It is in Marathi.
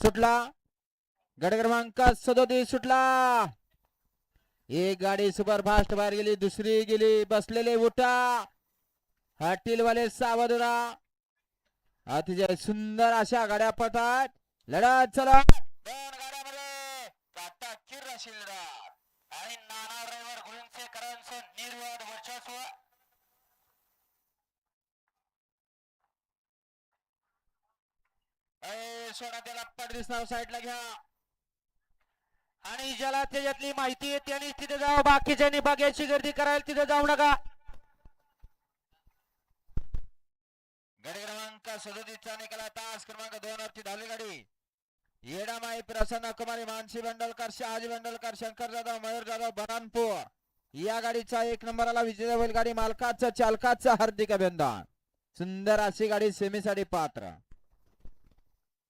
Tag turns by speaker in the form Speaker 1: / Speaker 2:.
Speaker 1: सुटला. गट क्रमांक 37 सुटला. एक गाडी सुपरफास्ट बाहेर गेली, दुसरी गेली. बसलेले उठा, हॉटेल वाले सावधरा. अतिशय सुंदर अशा गाड्या पळतात. लढत चला दोन गाड्यामध्ये काटा किर शिलदार आणि नाना ड्रायव्हर गुळुंचेकरांचं निर्वाद वर्चस्व. सोडा त्याला पडदिस नाव साईडला घ्या आणि ज्याला त्याच्यातली माहिती आहे त्यांनी तिथे जावं. बाकीच्यांनी बघायची गर्दी करायला तिथे जाऊ नका. गाडी क्रमांक 37 चा निकाला तास क्रमांक 2 वरती धावली गाडी. येडामाई प्रसन्न कुमारी, मानसी बंडलकर, शहाजी बंडलकर, शंकर जाधव, मयूर जाधव, बनानपूर या गाडीचा 1 नंबरला विजय होईल. गाडी मालकाचं चालकाचं हार्दिक अभिनंदन. सुंदर अशी गाडी सेमीसाठी पात्र.